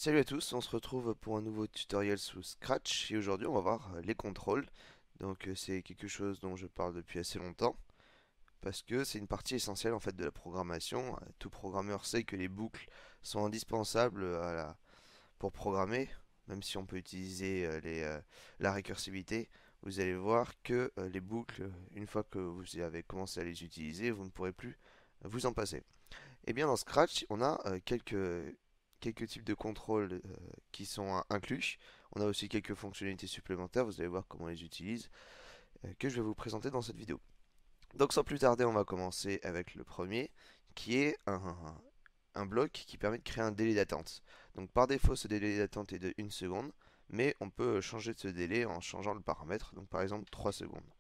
Salut à tous, on se retrouve pour un nouveau tutoriel sous Scratch et aujourd'hui on va voir les contrôles. C'est quelque chose dont je parle depuis assez longtemps parce que c'est une partie essentielle en fait de la programmation. Tout programmeur sait que les boucles sont indispensables pour programmer, même si on peut utiliser la récursivité. Vous allez voir que les boucles, une fois que vous avez commencé à les utiliser, vous ne pourrez plus vous en passer. Eh bien, dans Scratch, on a quelques types de contrôles qui sont inclus. On a aussi quelques fonctionnalités supplémentaires, vous allez voir comment on les utilise, que je vais vous présenter dans cette vidéo. Donc sans plus tarder, on va commencer avec le premier, qui est un bloc qui permet de créer un délai d'attente. Donc par défaut, ce délai d'attente est de 1 seconde, mais on peut changer de ce délai en changeant le paramètre, donc par exemple 3 secondes.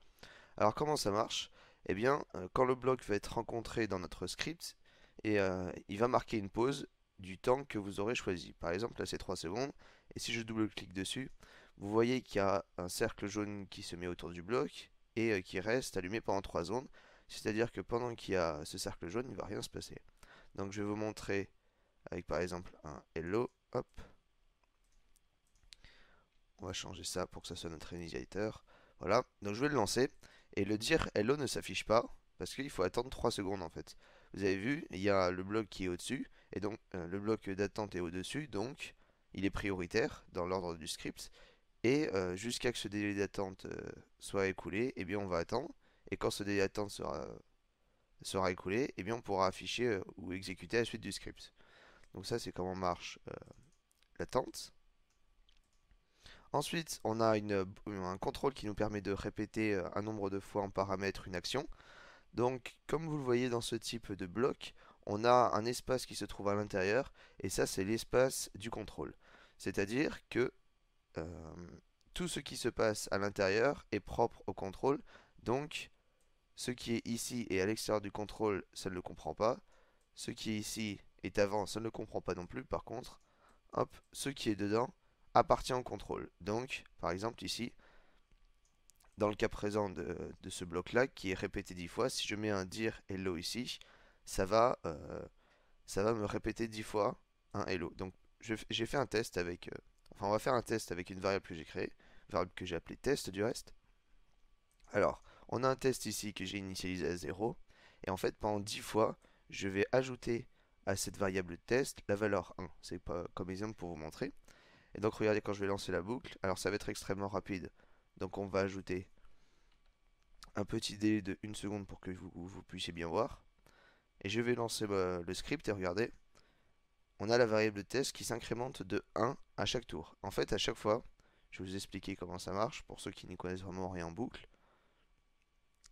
Alors comment ça marche? Eh bien, quand le bloc va être rencontré dans notre script, il va marquer une pause du temps que vous aurez choisi. Par exemple, là c'est 3 secondes, et si je double-clique dessus, vous voyez qu'il y a un cercle jaune qui se met autour du bloc et qui reste allumé pendant 3 secondes. C'est-à-dire que pendant qu'il y a ce cercle jaune, il ne va rien se passer. Donc je vais vous montrer avec par exemple un hello, hop, on va changer ça pour que ça soit notre initializer. Voilà, donc je vais le lancer. Et le dire hello ne s'affiche pas parce qu'il faut attendre 3 secondes en fait. Vous avez vu, il y a le bloc qui est au-dessus. Et donc le bloc d'attente est au-dessus. Donc il est prioritaire dans l'ordre du script. Et jusqu'à que ce délai d'attente soit écoulé, eh bien on va attendre. Et quand ce délai d'attente sera écoulé, eh bien on pourra afficher ou exécuter la suite du script. Donc ça c'est comment marche l'attente. Ensuite, on a un contrôle qui nous permet de répéter un nombre de fois en paramètre une action. Donc, comme vous le voyez dans ce type de bloc, on a un espace qui se trouve à l'intérieur, et ça, c'est l'espace du contrôle. C'est-à-dire que euh, tout ce qui se passe à l'intérieur est propre au contrôle. Donc, ce qui est ici et à l'extérieur du contrôle, ça ne le comprend pas. Ce qui est ici est avant, ça ne le comprend pas non plus. Par contre, hop, ce qui est dedans appartient au contrôle. Donc, par exemple ici, dans le cas présent de ce bloc-là, qui est répété 10 fois, si je mets un dire hello ici, ça va me répéter 10 fois un hello. Donc, j'ai fait un test avec, enfin, on va faire un test avec une variable que j'ai créée, une variable que j'ai appelée test du reste. Alors, on a un test ici que j'ai initialisé à 0, et en fait, pendant 10 fois, je vais ajouter à cette variable test la valeur 1. C'est pas comme exemple pour vous montrer. Et donc regardez quand je vais lancer la boucle, alors ça va être extrêmement rapide. Donc on va ajouter un petit délai de 1 seconde pour que vous puissiez bien voir. Et je vais lancer le script et regardez, on a la variable test qui s'incrémente de 1 à chaque tour. En fait, à chaque fois, je vais vous expliquer comment ça marche pour ceux qui n'y connaissent vraiment rien en boucle.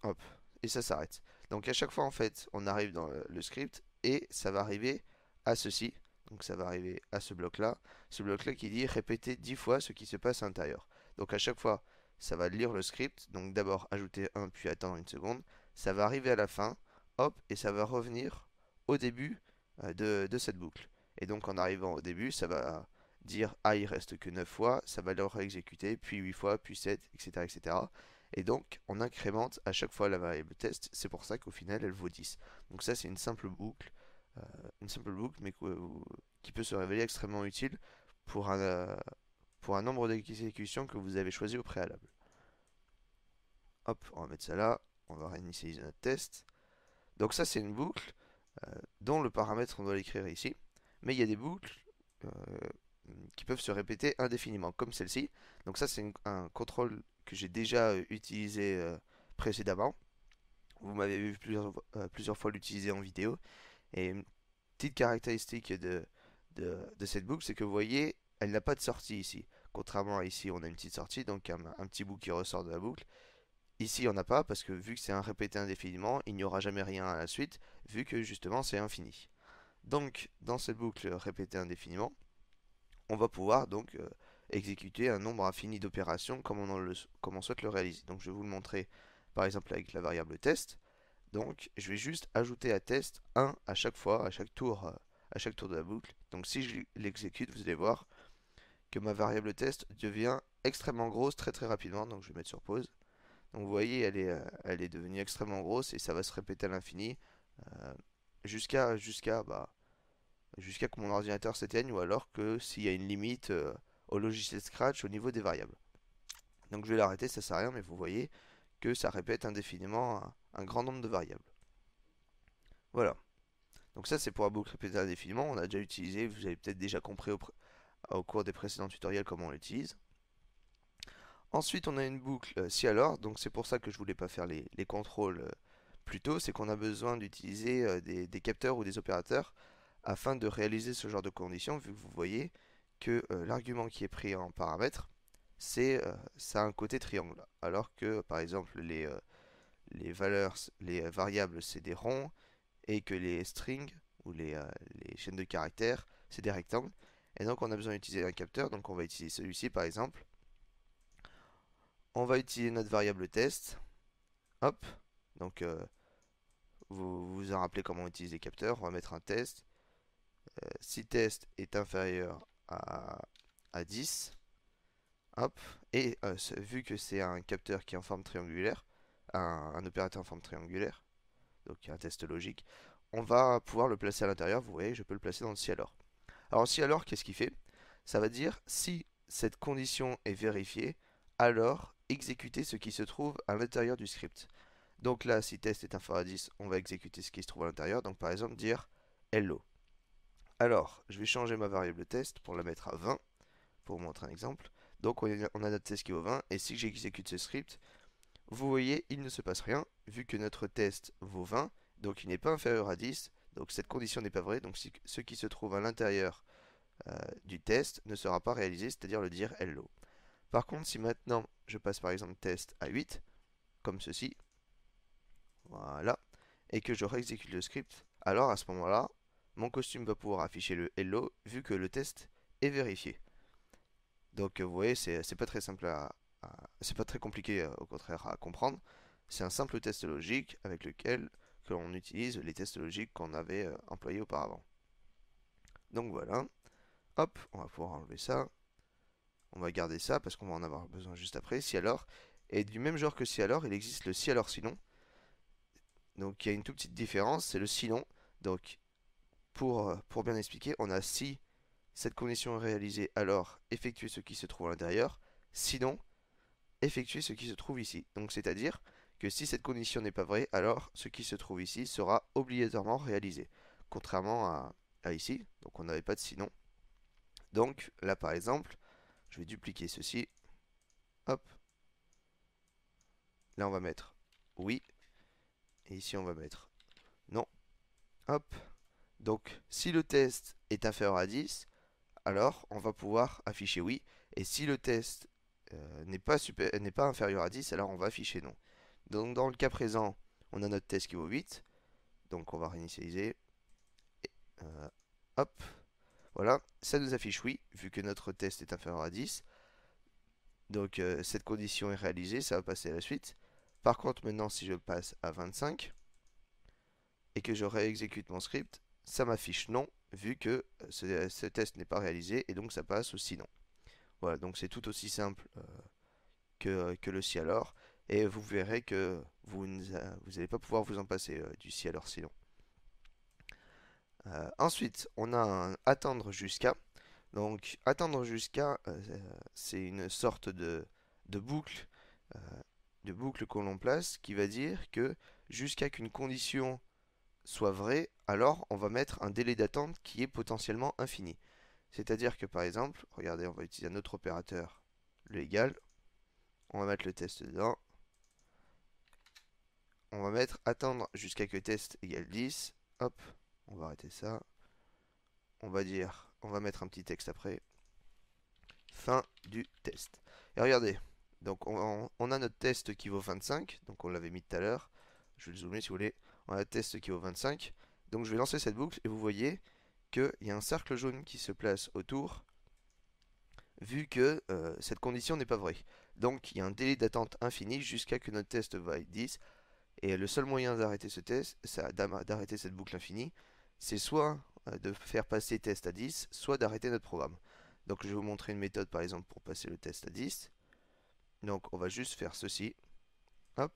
Hop, et ça s'arrête. Donc à chaque fois, en fait, on arrive dans le script et ça va arriver à ceci. Donc ça va arriver à ce bloc-là. Ce bloc-là qui dit répéter 10 fois ce qui se passe à l'intérieur. Donc à chaque fois, ça va lire le script. Donc d'abord ajouter 1 puis attendre 1 seconde. Ça va arriver à la fin. Hop, et ça va revenir au début de cette boucle. Et donc en arrivant au début, ça va dire ah il reste que 9 fois. Ça va le réexécuter, puis 8 fois, puis 7, etc. etc. Et donc, on incrémente à chaque fois la variable test. C'est pour ça qu'au final, elle vaut 10. Donc ça, c'est euh, une simple boucle, mais qui peut se révéler extrêmement utile pour pour un nombre d'exécutions que vous avez choisi au préalable. Hop, on va mettre ça là. On va réinitialiser notre test. Donc ça, c'est une boucle dont le paramètre, on doit l'écrire ici. Mais il y a des boucles euh, qui peuvent se répéter indéfiniment, comme celle-ci. Donc ça, c'est un contrôle que j'ai déjà utilisé précédemment. Vous m'avez vu plusieurs fois l'utiliser en vidéo. Et une petite caractéristique de cette boucle, c'est que vous voyez, elle n'a pas de sortie ici. Contrairement à ici, on a une petite sortie, donc un petit bout qui ressort de la boucle. Ici, il n'y en a pas, parce que vu que c'est un répété indéfiniment, il n'y aura jamais rien à la suite, vu que justement c'est infini. Donc, dans cette boucle répétée indéfiniment, on va pouvoir donc exécuter un nombre infini d'opérations comme on souhaite le réaliser. Donc, je vais vous le montrer par exemple avec la variable test. Donc, je vais juste ajouter à test 1 à chaque fois, à chaque tour de la boucle. Donc, si je l'exécute, vous allez voir que ma variable test devient extrêmement grosse très très rapidement. Donc, je vais mettre sur pause. Donc, vous voyez, elle est devenue extrêmement grosse et ça va se répéter à l'infini euh, jusqu'à jusqu'à ce que mon ordinateur s'éteigne ou alors que s'il y a une limite au logiciel Scratch au niveau des variables. Donc je vais l'arrêter, ça sert à rien, mais vous voyez que ça répète indéfiniment un grand nombre de variables. Voilà. Donc ça c'est pour la boucle répétée indéfiniment, on a déjà utilisé, vous avez peut-être déjà compris au cours des précédents tutoriels comment on l'utilise. Ensuite on a une boucle si alors, donc c'est pour ça que je voulais pas faire les contrôles plus tôt, c'est qu'on a besoin d'utiliser des capteurs ou des opérateurs afin de réaliser ce genre de conditions, vu que vous voyez que l'argument qui est pris en paramètre, ça a un côté triangle, alors que par exemple les valeurs, les variables c'est des ronds, et que les strings ou les chaînes de caractères c'est des rectangles, et donc on a besoin d'utiliser un capteur, donc on va utiliser celui-ci par exemple. On va utiliser notre variable test, hop, donc vous vous en rappelez comment on utilise les capteurs, on va mettre un test, si test est inférieur à 10, hop, et vu que c'est un capteur qui est en forme triangulaire, un opérateur en forme triangulaire, donc un test logique, on va pouvoir le placer à l'intérieur, vous voyez, je peux le placer dans le si alors. Alors si alors, qu'est-ce qu'il fait? Ça va dire si cette condition est vérifiée, alors exécuter ce qui se trouve à l'intérieur du script. Donc là, si test est inférieur à 10, on va exécuter ce qui se trouve à l'intérieur, donc par exemple dire hello. Alors, je vais changer ma variable test pour la mettre à 20, pour vous montrer un exemple. Donc on a notre test qui vaut 20, et si j'exécute ce script, vous voyez, il ne se passe rien, vu que notre test vaut 20, donc il n'est pas inférieur à 10, donc cette condition n'est pas vraie, donc ce qui se trouve à l'intérieur du test ne sera pas réalisé, c'est-à-dire le dire hello. Par contre, si maintenant je passe par exemple test à 8, comme ceci, voilà, et que je réexécute le script, alors à ce moment-là, mon costume va pouvoir afficher le hello, vu que le test est vérifié. Donc vous voyez, c'est pas très simple c'est pas très compliqué au contraire à comprendre. C'est un simple test logique avec lequel que l'on utilise les tests logiques qu'on avait employés auparavant. Donc voilà, hop, on va pouvoir enlever ça. On va garder ça parce qu'on va en avoir besoin juste après. Si alors, et du même genre que si alors, il existe le si alors sinon. Donc il y a une toute petite différence, c'est le sinon. Donc pour bien expliquer, on a si cette condition est réalisée, alors effectuez ce qui se trouve à l'intérieur. Sinon, effectuer ce qui se trouve ici. Donc c'est-à-dire que si cette condition n'est pas vraie, alors ce qui se trouve ici sera obligatoirement réalisé. Contrairement à ici, donc on n'avait pas de sinon. Donc là par exemple, je vais dupliquer ceci. Hop. Là on va mettre oui. Et ici on va mettre non. Hop. Donc si le test est inférieur à 10, alors on va pouvoir afficher oui. Et si le test n'est pas inférieur à 10, alors on va afficher non. Donc dans le cas présent, on a notre test qui vaut 8. Donc on va réinitialiser. Et, hop. Voilà. Ça nous affiche oui, vu que notre test est inférieur à 10. Donc cette condition est réalisée, ça va passer à la suite. Par contre, maintenant, si je passe à 25 et que je réexécute mon script, ça m'affiche non, vu que ce test n'est pas réalisé, et donc ça passe au sinon. Voilà, donc c'est tout aussi simple que le si alors, et vous verrez que vous n'allez pas pouvoir vous en passer du si alors sinon. Ensuite, on a un attendre jusqu'à. Donc, attendre jusqu'à, c'est une sorte de boucle, euh, de boucle que l'on place qui va dire que jusqu'à qu'une condition soit vraie, alors on va mettre un délai d'attente qui est potentiellement infini. C'est-à-dire que par exemple, regardez, on va utiliser un autre opérateur, le égal, on va mettre le test dedans, on va mettre attendre jusqu'à que test égale 10, hop, on va arrêter ça, on va dire, on va mettre un petit texte après, fin du test. Et regardez, donc on a notre test qui vaut 25, donc on l'avait mis tout à l'heure, je vais le zoomer si vous voulez, on a le test qui vaut 25, donc je vais lancer cette boucle et vous voyez qu'il y a un cercle jaune qui se place autour, vu que cette condition n'est pas vraie. Donc il y a un délai d'attente infini jusqu'à que notre test vaille 10, et le seul moyen d'arrêter ce test, d'arrêter cette boucle infinie, c'est soit de faire passer test à 10, soit d'arrêter notre programme. Donc je vais vous montrer une méthode par exemple pour passer le test à 10. Donc on va juste faire ceci. Hop.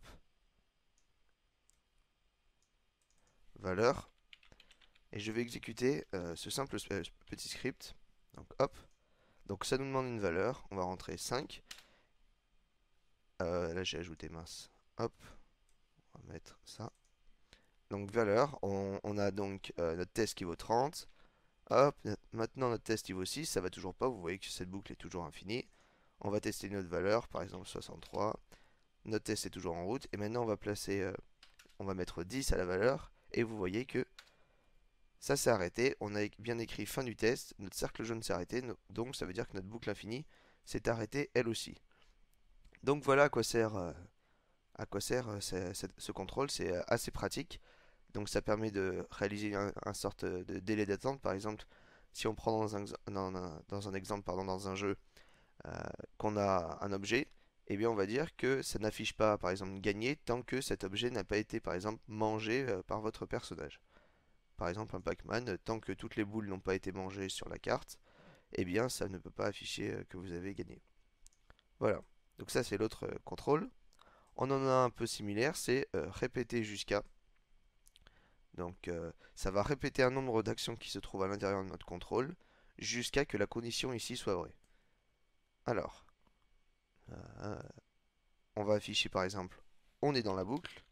Valeur. et je vais exécuter ce simple petit script. Donc hop, donc ça nous demande une valeur, on va rentrer 5. Là j'ai ajouté mince, hop, on va mettre ça. Donc valeur, on a donc notre test qui vaut 30. Hop, maintenant notre test il vaut 6, ça va toujours pas, vous voyez que cette boucle est toujours infinie. On va tester une autre valeur, par exemple 63. Notre test est toujours en route, et maintenant on va on va mettre 10 à la valeur, et vous voyez que ça s'est arrêté. On a bien écrit fin du test, notre cercle jaune s'est arrêté, donc ça veut dire que notre boucle infinie s'est arrêtée elle aussi. Donc voilà à quoi sert ce contrôle, c'est assez pratique. Donc ça permet de réaliser un sorte de délai d'attente. Par exemple, si on prend dans un exemple, pardon, dans un jeu, euh, qu'on a un objet, eh bien on va dire que ça n'affiche pas, par exemple, gagné tant que cet objet n'a pas été, par exemple, mangé par votre personnage. Par exemple, un Pac-Man, tant que toutes les boules n'ont pas été mangées sur la carte, eh bien ça ne peut pas afficher que vous avez gagné. Voilà. Donc ça c'est l'autre contrôle. On en a un peu similaire, c'est répéter jusqu'à. Donc ça va répéter un nombre d'actions qui se trouvent à l'intérieur de notre contrôle jusqu'à que la condition ici soit vraie. Alors, euh, on va afficher par exemple, on est dans la boucle.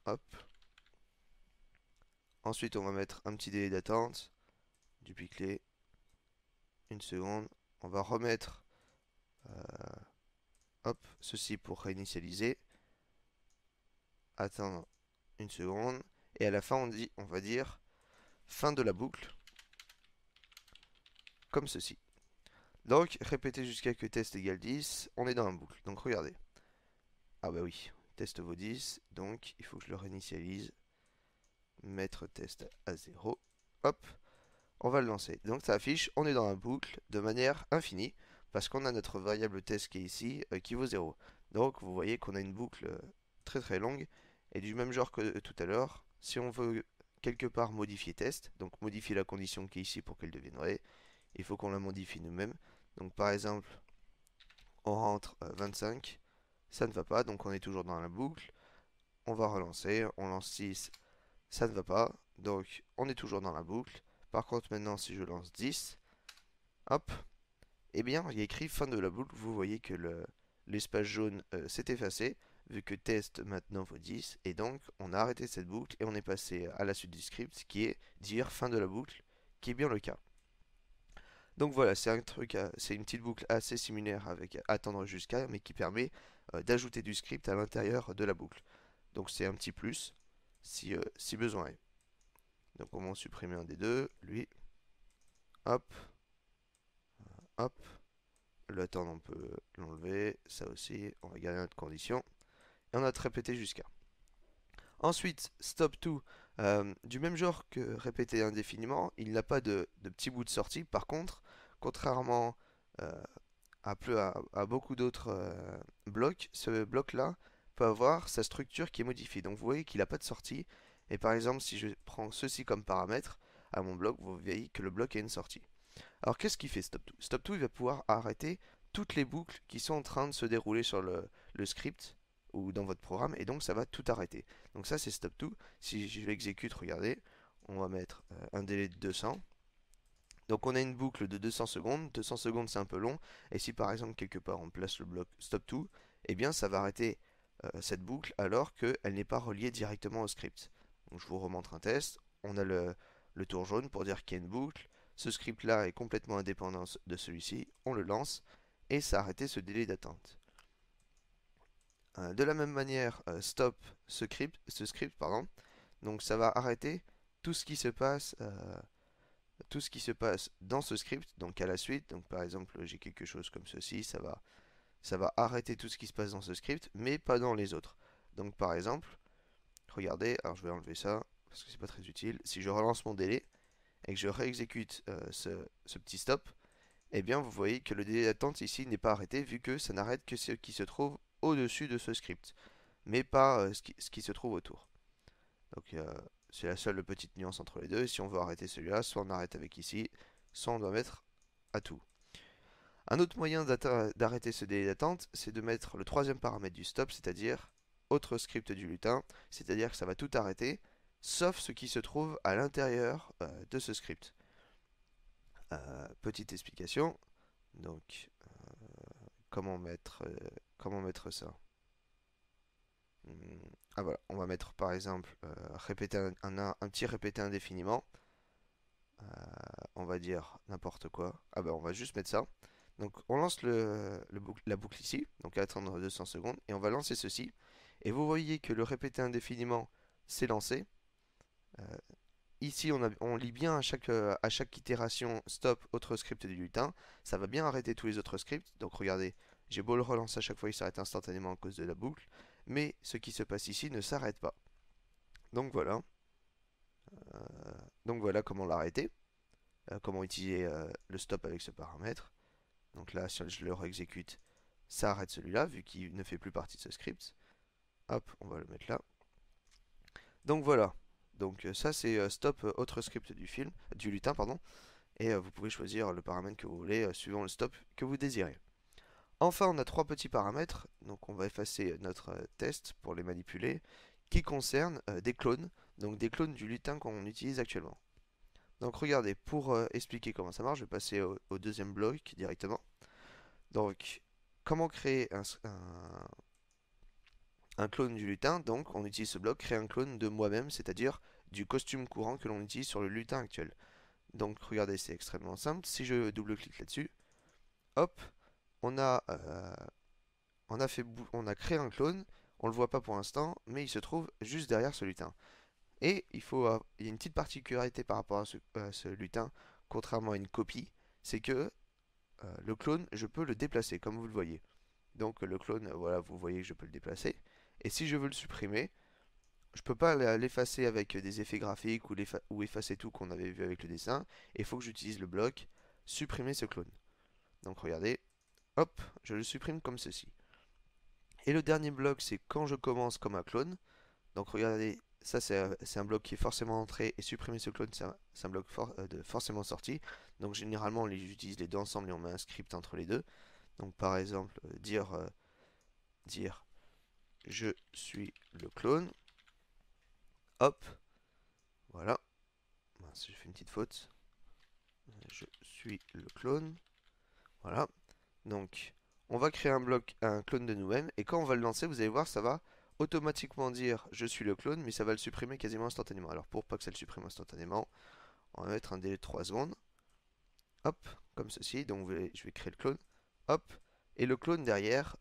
Hop. Ensuite, on va mettre un petit délai d'attente. Dupliquer. Une seconde. On va remettre hop, ceci pour réinitialiser. Attendre une seconde. Et à la fin, on va dire fin de la boucle. Comme ceci. Donc, répéter jusqu'à que test égale 10. On est dans la boucle. Donc, regardez. Ah bah oui, test vaut 10. Donc, il faut que je le réinitialise. Mettre test à 0. Hop. On va le lancer. Donc ça affiche, on est dans la boucle de manière infinie, parce qu'on a notre variable test qui est ici, qui vaut 0. Donc vous voyez qu'on a une boucle très très longue, et du même genre que tout à l'heure, si on veut quelque part modifier test, donc modifier la condition qui est ici pour qu'elle devienne vraie, il faut qu'on la modifie nous-mêmes. Donc par exemple, on rentre 25, ça ne va pas, donc on est toujours dans la boucle. On va relancer, on lance 6, ça ne va pas, donc on est toujours dans la boucle. Par contre, maintenant, si je lance 10, hop, eh bien, il y a écrit fin de la boucle. Vous voyez que l'espace jaune s'est effacé, vu que test maintenant vaut 10. Et donc, on a arrêté cette boucle et on est passé à la suite du script, qui est dire fin de la boucle, qui est bien le cas. Donc voilà, c'est une petite boucle assez similaire avec attendre jusqu'à, mais qui permet d'ajouter du script à l'intérieur de la boucle. Donc c'est un petit plus, si besoin est. Donc on va en supprimer un des deux, lui. Hop, hop. Le attendre, on peut l'enlever. Ça aussi, on va garder notre condition. Et on a répété jusqu'à. Ensuite, stop to. Du même genre que répéter indéfiniment, il n'a pas de petit bout de sortie. Par contre, contrairement euh, à beaucoup d'autres blocs, ce bloc-là peut avoir sa structure qui est modifiée. Donc vous voyez qu'il n'a pas de sortie. Et par exemple, si je prends ceci comme paramètre à mon bloc, vous voyez que le bloc a une sortie. Alors qu'est-ce qu'il fait StopTo? StopTo il va pouvoir arrêter toutes les boucles qui sont en train de se dérouler sur le script ou dans votre programme et donc ça va tout arrêter. Donc ça c'est StopTo. Si je l'exécute, regardez, on va mettre un délai de 200. Donc on a une boucle de 200 secondes. 200 secondes c'est un peu long. Et si par exemple quelque part on place le bloc StopTo, eh bien ça va arrêter cette boucle alors qu'elle n'est pas reliée directement au script. Donc je vous remontre un test. On a le tour jaune pour dire qu'il y a une boucle. Ce script-là est complètement indépendant de celui-ci. On le lance et ça a arrêté ce délai d'attente. De la même manière, stop ce script, pardon. Donc ça va arrêter tout ce qui se passe, dans ce script. Donc à la suite, donc par exemple j'ai quelque chose comme ceci, ça va arrêter tout ce qui se passe dans ce script, mais pas dans les autres. Donc par exemple, regardez, alors je vais enlever ça parce que c'est pas très utile. Si je relance mon délai et que je réexécute ce petit stop, eh bien vous voyez que le délai d'attente ici n'est pas arrêté vu que ça n'arrête que ce qui se trouve au-dessus de ce script, mais pas ce qui se trouve autour. Donc c'est la seule petite nuance entre les deux. Si on veut arrêter celui-là, soit on arrête avec ici, soit on doit mettre à tout. Un autre moyen d'arrêter ce délai d'attente, c'est de mettre le troisième paramètre du stop, c'est-à-dire autre script du lutin, c'est-à-dire que ça va tout arrêter sauf ce qui se trouve à l'intérieur de ce script. Petite explication, donc comment mettre, comment mettre ça? Ah voilà, on va mettre par exemple répéter un petit répéter indéfiniment. On va dire n'importe quoi. Ah bah on va juste mettre ça. Donc on lance la boucle ici, donc à attendre 200 secondes, et on va lancer ceci. Et vous voyez que le répéter indéfiniment s'est lancé. Euh, Ici on lit bien à chaque itération stop autre script du lutin. Ça va bien arrêter tous les autres scripts. Donc regardez, j'ai beau le relancer à chaque fois, il s'arrête instantanément à cause de la boucle. Mais ce qui se passe ici ne s'arrête pas. Donc voilà. Donc voilà comment l'arrêter. Comment utiliser le stop avec ce paramètre. Donc là, si je le réexécute, ça arrête celui-là, vu qu'il ne fait plus partie de ce script. Hop, on va le mettre là. Donc voilà. Donc ça, c'est stop autre script du film, du lutin, pardon. Et vous pouvez choisir le paramètre que vous voulez, suivant le stop que vous désirez. Enfin, on a trois petits paramètres. Donc on va effacer notre test pour les manipuler, qui concernent des clones. Donc des clones du lutin qu'on utilise actuellement. Donc regardez, pour expliquer comment ça marche, je vais passer au deuxième bloc directement. Donc, comment créer un clone du lutin? Donc, on utilise ce bloc, créer un clone de moi-même, c'est-à-dire du costume courant que l'on utilise sur le lutin actuel. Donc, regardez, c'est extrêmement simple. Si je double-clique là-dessus, hop, on a, euh, on a créé un clone. On le voit pas pour l'instant, mais il se trouve juste derrière ce lutin. Et il y a une petite particularité par rapport à ce lutin, contrairement à une copie, c'est que le clone, je peux le déplacer, comme vous le voyez. Donc le clone, voilà, vous voyez que je peux le déplacer. Et si je veux le supprimer, je peux pas l'effacer avec des effets graphiques ou effacer tout qu'on avait vu avec le dessin. Et il faut que j'utilise le bloc supprimer ce clone. Donc regardez, hop, je le supprime comme ceci. Et le dernier bloc, c'est quand je commence comme un clone. Donc regardez, ça c'est un bloc qui est forcément entré et supprimer ce clone, c'est un bloc de forcément sorti. Donc généralement, on utilise les deux ensemble et on met un script entre les deux. Donc par exemple, dire je suis le clone. Hop, voilà. Mince, j'ai fait une petite faute. Je suis le clone. Voilà. Donc, on va créer un clone de nous-mêmes. Et quand on va le lancer, vous allez voir, ça va automatiquement dire je suis le clone, mais ça va le supprimer quasiment instantanément. Alors, pour pas que ça le supprime instantanément, on va mettre un délai de 3 secondes. Hop, comme ceci. Donc, je vais créer le clone. Hop. Et le clone derrière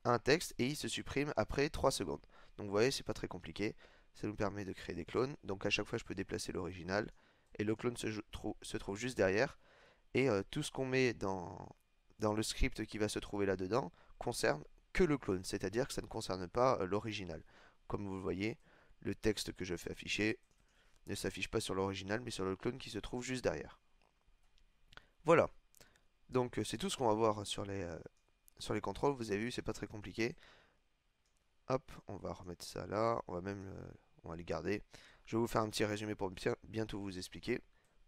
a un texte et il se supprime après 3 secondes. Donc, vous voyez, c'est pas très compliqué. Ça nous permet de créer des clones. Donc, à chaque fois, je peux déplacer l'original. Et le clone se trouve juste derrière. Et tout ce qu'on met dans le script qui va se trouver là-dedans concerne que le clone, c'est-à-dire que ça ne concerne pas l'original. Comme vous le voyez, le texte que je fais afficher ne s'affiche pas sur l'original, mais sur le clone qui se trouve juste derrière. Voilà, donc c'est tout ce qu'on va voir sur les contrôles. Vous avez vu, c'est pas très compliqué. Hop, on va remettre ça là, on va les garder. Je vais vous faire un petit résumé pour bientôt vous expliquer.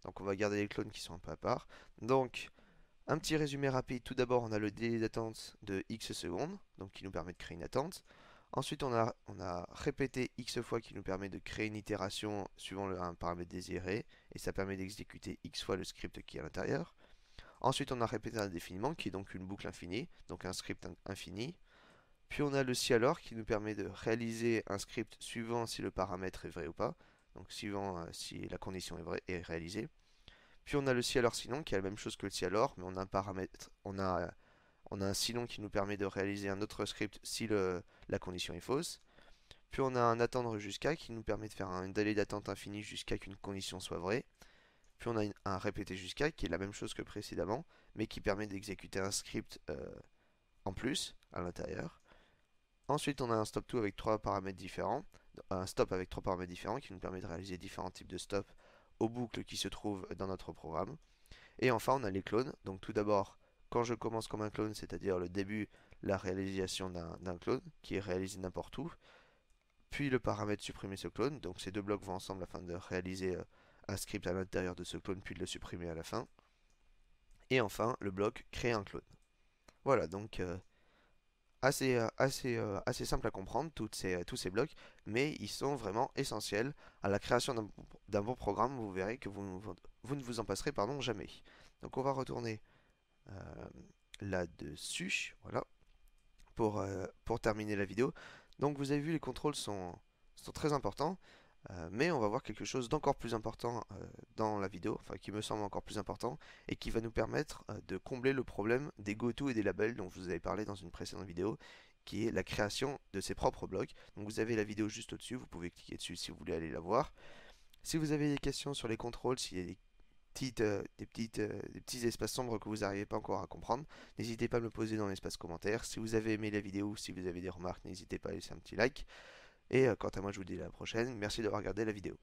Donc on va garder les clones qui sont un peu à part. Donc, un petit résumé rapide. Tout d'abord, on a le délai d'attente de X secondes, donc qui nous permet de créer une attente. Ensuite, on a répété X fois qui nous permet de créer une itération suivant un paramètre désiré, et ça permet d'exécuter X fois le script qui est à l'intérieur. Ensuite, on a répété indéfiniment, qui est donc une boucle infinie, donc un script infini. Puis on a le si alors qui nous permet de réaliser un script suivant si le paramètre est vrai ou pas, donc suivant si la condition est vraie et réalisée. Puis on a le si alors sinon qui est la même chose que le si alors, mais on a un paramètre, on a un sinon qui nous permet de réaliser un autre script si la condition est fausse. Puis on a un attendre jusqu'à qui nous permet de faire un délai d'attente infini jusqu'à qu'une condition soit vraie. Puis on a un répéter jusqu'à qui est la même chose que précédemment, mais qui permet d'exécuter un script en plus à l'intérieur. Ensuite on a un stop to avec trois paramètres différents, un stop avec trois paramètres différents qui nous permet de réaliser différents types de stops aux boucles qui se trouvent dans notre programme. Et enfin, on a les clones. Donc tout d'abord, quand je commence comme un clone, c'est-à-dire le début, la réalisation d'un clone qui est réalisé n'importe où. Puis le paramètre supprimer ce clone. Donc ces deux blocs vont ensemble afin de réaliser un script à l'intérieur de ce clone, puis de le supprimer à la fin. Et enfin, le bloc créer un clone. Voilà, donc assez simples à comprendre, tous ces blocs, mais ils sont vraiment essentiels à la création d'un bon programme. Vous verrez que vous ne vous en passerez pardon, jamais. Donc on va retourner euh, là-dessus, voilà, pour terminer la vidéo. Donc vous avez vu, les contrôles sont très importants, mais on va voir quelque chose d'encore plus important dans la vidéo, enfin qui me semble encore plus important, et qui va nous permettre de combler le problème des GoTo et des labels dont je vous avais parlé dans une précédente vidéo, qui est la création de ses propres blocs. Donc vous avez la vidéo juste au-dessus, vous pouvez cliquer dessus si vous voulez aller la voir. Si vous avez des questions sur les contrôles, s'il y a des petits espaces sombres que vous n'arrivez pas encore à comprendre, n'hésitez pas à me le poser dans l'espace commentaire. Si vous avez aimé la vidéo, si vous avez des remarques, n'hésitez pas à laisser un petit like. Et quant à moi, je vous dis à la prochaine. Merci d'avoir regardé la vidéo.